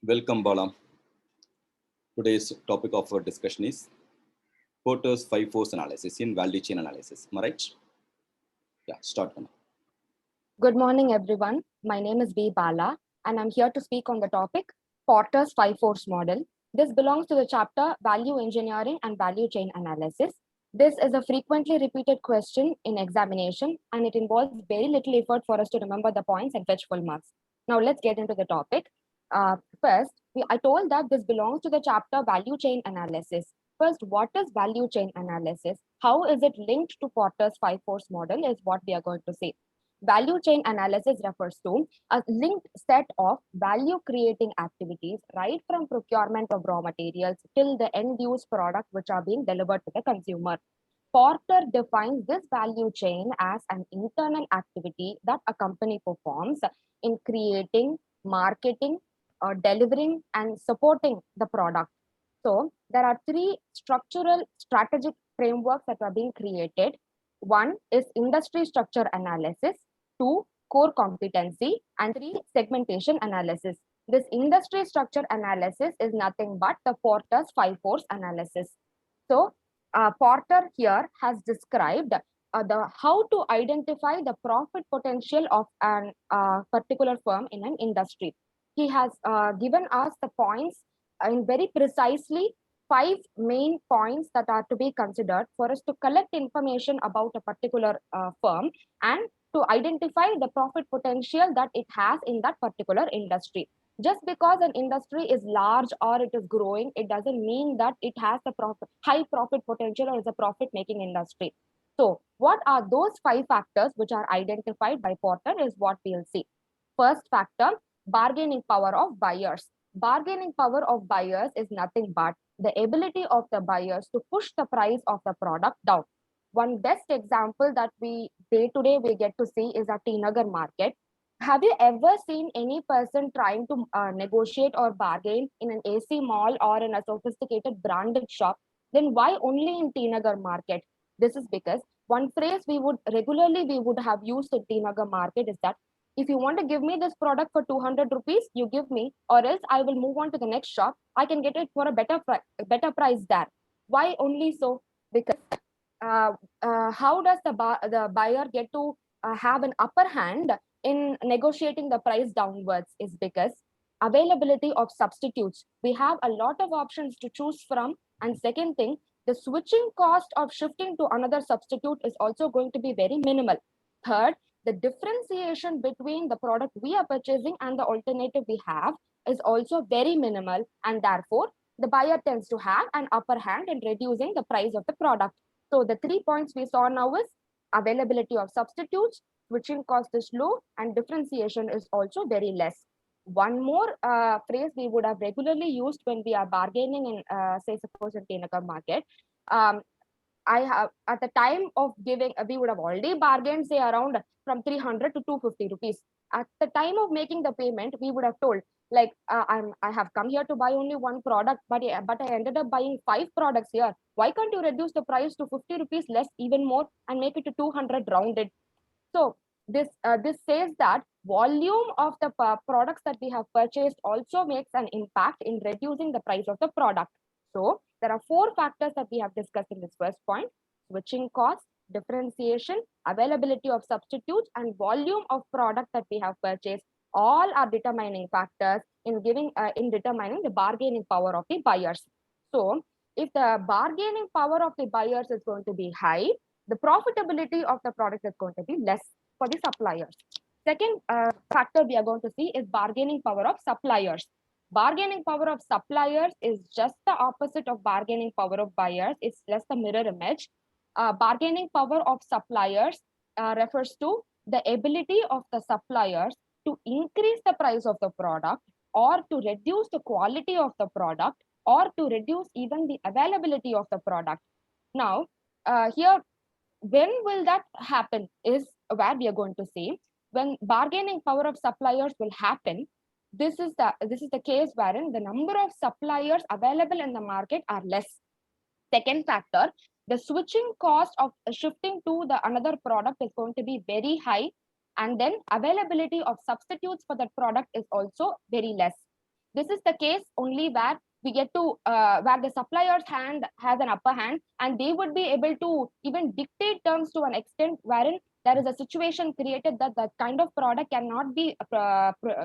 Welcome, Bala. Today's topic of our discussion is Porter's five force analysis in value chain analysis. Am I right? Yeah, start. Bala. Good morning, everyone. My name is B. Bala, and I'm here to speak on the topic Porter's five force model. This belongs to the chapter Value Engineering and Value Chain Analysis. This is a frequently repeated question in examination, and it involves very little effort for us to remember the points and fetch full marks. Now, let's get into the topic. First, I told that this belongs to the chapter Value Chain Analysis. First, what is value chain analysis? How is it linked to Porter's five force model is what we are going to see. Value chain analysis refers to a linked set of value creating activities right from procurement of raw materials till the end use product which are being delivered to the consumer. Porter defines this value chain as an internal activity that a company performs in creating, marketing, delivering, and supporting the product. So there are three structural strategic frameworks that are being created. One is industry structure analysis, two, core competency, and three, segmentation analysis. This industry structure analysis is nothing but the Porter's five force analysis. So Porter here has described the how to identify the profit potential of an particular firm in an industry. He has given us the points in very precisely five main points that are to be considered for us to collect information about a particular firm and to identify the profit potential that it has in that particular industry. Just because an industry is large or it is growing, it doesn't mean that it has the high profit potential or is a profit making industry. So what are those five factors which are identified by Porter is what we'll see. First factor, bargaining power of buyers. Bargaining power of buyers is nothing but the ability of the buyers to push the price of the product down. One best example that we day to day we get to see is at T Nagar market. Have you ever seen any person trying to negotiate or bargain in an AC mall or in a sophisticated branded shop? Then why only in T Nagar market? This is because one phrase we would have used in T Nagar market is that if you want to give me this product for 200 rupees, you give me, or else I will move on to the next shop. I can get it for a better price there. Why only so? Because how does the buyer get to have an upper hand in negotiating the price downwards is because availability of substitutes. We have a lot of options to choose from. And second thing, the switching cost of shifting to another substitute is also going to be very minimal. Third, the differentiation between the product we are purchasing and the alternative we have is also very minimal, and therefore the buyer tends to have an upper hand in reducing the price of the product. So the 3 points we saw now is availability of substitutes, switching cost is low, and differentiation is also very less. One more phrase we would have regularly used when we are bargaining in, say, suppose in T Nagar market. I have at the time of giving, we would have already bargained, say, around from 300 to 250 rupees. At the time of making the payment, we would have told, like, I have come here to buy only one product, but I ended up buying 5 products here. Why can't you reduce the price to 50 rupees less, even more, and make it to 200 rounded? So this says that volume of the products that we have purchased also makes an impact in reducing the price of the product. So there are 4 factors that we have discussed in this first point: switching cost, differentiation, availability of substitutes, and volume of product that we have purchased. All are determining factors in determining the bargaining power of the buyers. So if the bargaining power of the buyers is going to be high, the profitability of the product is going to be less for the suppliers. Second factor we are going to see is bargaining power of suppliers. Bargaining power of suppliers is just the opposite of bargaining power of buyers. It's just a mirror image. Bargaining power of suppliers refers to the ability of the suppliers to increase the price of the product or to reduce the quality of the product or to reduce even the availability of the product. Now, here, when will that happen is where we are going to see. When bargaining power of suppliers will happen, this is the case wherein the number of suppliers available in the market are less. Second factor, the switching cost of shifting to the another product is going to be very high, and then availability of substitutes for that product is also very less. This is the case only where we get to where the supplier's hand has an upper hand, and they would be able to even dictate terms to an extent wherein there is a situation created that that kind of product cannot be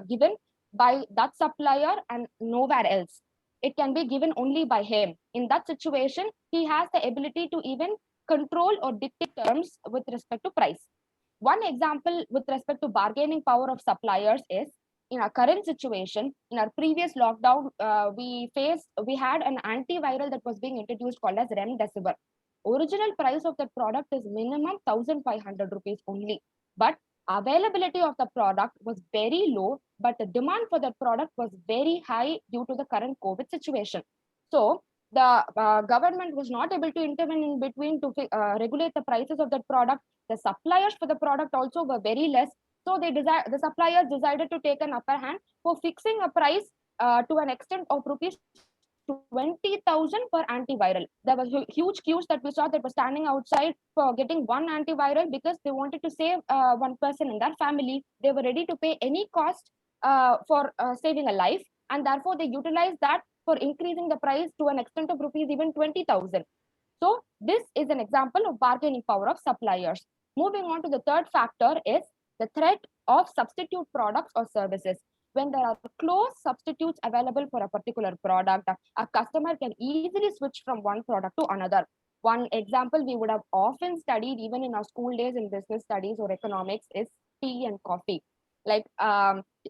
given by that supplier and nowhere else. It can be given only by him. In that situation, he has the ability to even control or dictate terms with respect to price. One example with respect to bargaining power of suppliers is, in our current situation, in our previous lockdown, we had an antiviral that was being introduced called as Remdesivir. Original price of that product is minimum 1,500 rupees only, but availability of the product was very low, but the demand for that product was very high due to the current COVID situation. So the government was not able to intervene in between to regulate the prices of that product. The suppliers for the product also were very less, so the suppliers decided to take an upper hand for fixing a price to an extent of rupees 20,000 per antiviral. There were huge queues that we saw that were standing outside for getting one antiviral because they wanted to save one person in their family. They were ready to pay any cost for saving a life, and therefore they utilized that for increasing the price to an extent of rupees even 20,000. So this is an example of bargaining power of suppliers. Moving on to the third factor is the threat of substitute products or services. When there are close substitutes available for a particular product, a customer can easily switch from one product to another. One example we would have often studied even in our school days in business studies or economics is tea and coffee. Like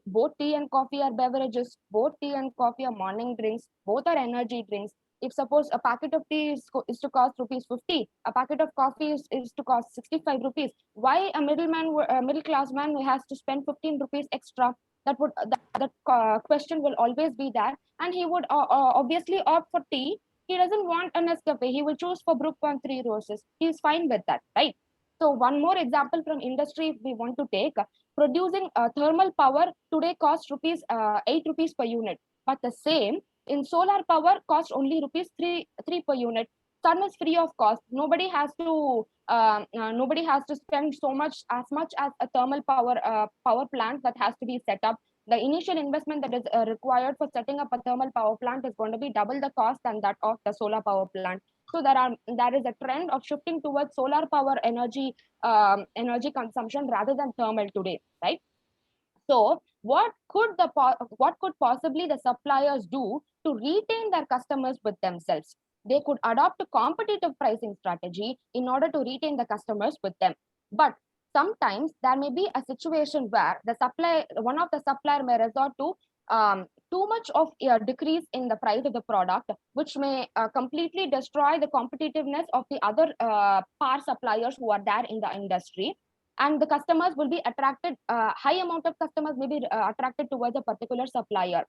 both tea and coffee are beverages, both tea and coffee are morning drinks, both are energy drinks. If suppose a packet of tea is to cost rupees 50, a packet of coffee is to cost 65 rupees, why a middle class man who has to spend 15 rupees extra? That question will always be there, and he would obviously opt for tea. He doesn't want a Nescafe. He will choose for Brook Bond Three Roses. He is fine with that, right? So one more example from industry, if we want to take, producing thermal power today costs rupees 8 rupees per unit, but the same in solar power costs only rupees 3 per unit. Sun is free of cost. Nobody has to spend as much as a thermal power plant that has to be set up. The initial investment that is required for setting up a thermal power plant is going to be double the cost than that of the solar power plant. So there is a trend of shifting towards solar power energy consumption rather than thermal today, right? So what could possibly the suppliers do to retain their customers with themselves? They could adopt a competitive pricing strategy in order to retain the customers with them. But sometimes there may be a situation where one of the supplier may resort to too much of a decrease in the price of the product, which may completely destroy the competitiveness of the other par suppliers who are there in the industry, and the customers will be attracted, high amount of customers may be attracted towards a particular supplier.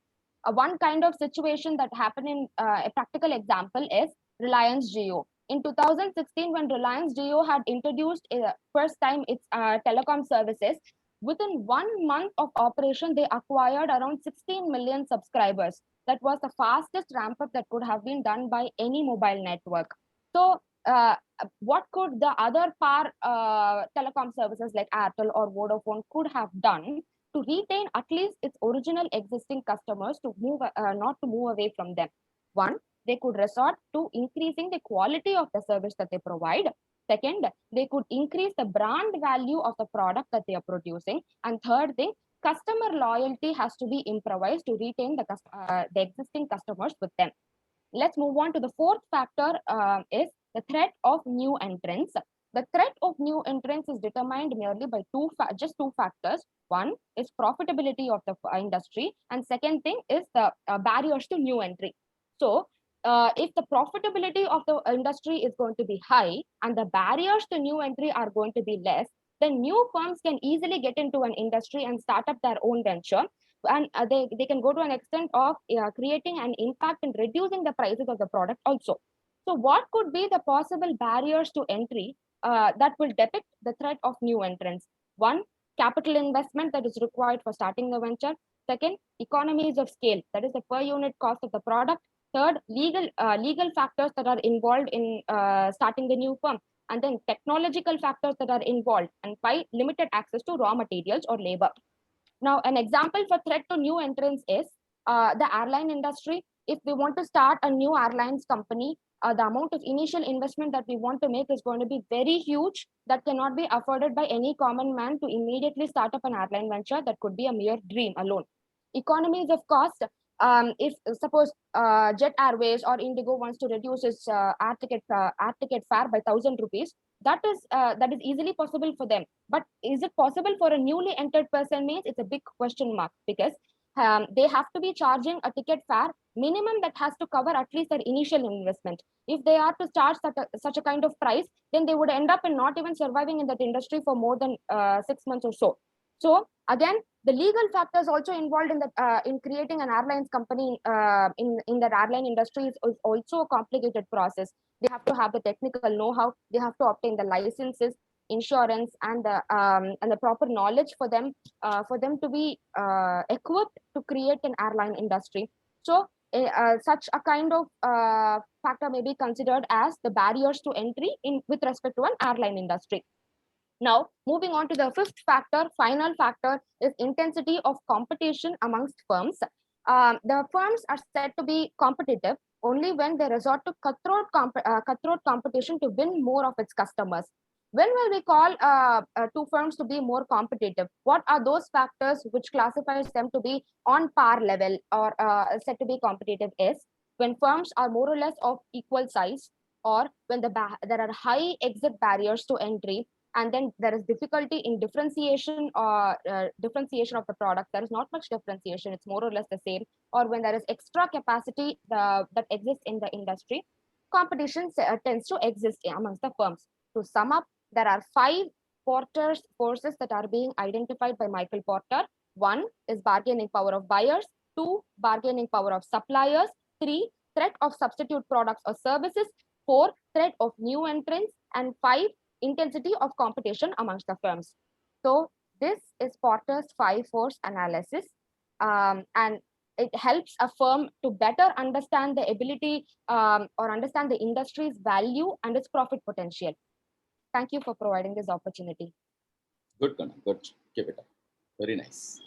One kind of situation that happened in a practical example is Reliance Jio. In 2016, when Reliance Jio had introduced first time its telecom services, within 1 month of operation, they acquired around 16 million subscribers. That was the fastest ramp up that could have been done by any mobile network. So what could the other par telecom services like Airtel or Vodafone could have done to retain at least its original existing customers to move not to move away from them? One, they could resort to increasing the quality of the service that they provide. Second, they could increase the brand value of the product that they are producing. And third thing, customer loyalty has to be improvised to retain the existing customers with them. Let's move on to the fourth factor, is the threat of new entrants. The threat of new entrants is determined merely by just two factors. One is profitability of the industry, and second thing is the barriers to new entry. So if the profitability of the industry is going to be high and the barriers to new entry are going to be less, then new firms can easily get into an industry and start up their own venture, and they can go to an extent of creating an impact in reducing the prices of the product also. So what could be the possible barriers to entry that will depict the threat of new entrants? One, capital investment that is required for starting the venture. Second, economies of scale, that is the per unit cost of the product. Third, legal factors that are involved in starting the new firm. And then technological factors that are involved. And five, limited access to raw materials or labor. Now, an example for threat to new entrants is the airline industry, if we want to start a new airlines company, the amount of initial investment that we want to make is going to be very huge, that cannot be afforded by any common man to immediately start up an airline venture. That could be a mere dream alone. Economies of cost, if suppose Jet Airways or Indigo wants to reduce its air ticket fare by 1,000 rupees, that is easily possible for them. But is it possible for a newly entered person? Means it's a big question mark, because they have to be charging a ticket fare minimum that has to cover at least their initial investment. If they are to charge such a kind of price, then they would end up in not even surviving in that industry for more than 6 months or so. So again, the legal factors also involved in that in creating an airlines company in that airline industry is also a complicated process. They have to have the technical know-how, they have to obtain the licenses, insurance, and the proper knowledge for them to be equipped to create an airline industry. So such a kind of factor may be considered as the barriers to entry in with respect to an airline industry. Now, moving on to the fifth factor, final factor, is intensity of competition amongst firms. The firms are said to be competitive only when they resort to cutthroat competition to win more of its customers. When will we call two firms to be more competitive? What are those factors which classifies them to be on par level or said to be competitive? Is when firms are more or less of equal size, or when there are high exit barriers to entry, and then there is difficulty in differentiation or differentiation of the product. There is not much differentiation, it's more or less the same. Or when there is extra capacity that exists in the industry, competition tends to exist amongst the firms. To sum up, there are 5 Porter's forces that are being identified by Michael Porter. 1 is bargaining power of buyers, 2 bargaining power of suppliers, 3 threat of substitute products or services, 4 threat of new entrants, and 5 intensity of competition amongst the firms. So this is Porter's 5 force analysis, and it helps a firm to better understand the ability or understand the industry's value and its profit potential. Thank you for providing this opportunity. Good, Kana. Good. Keep it up. Very nice.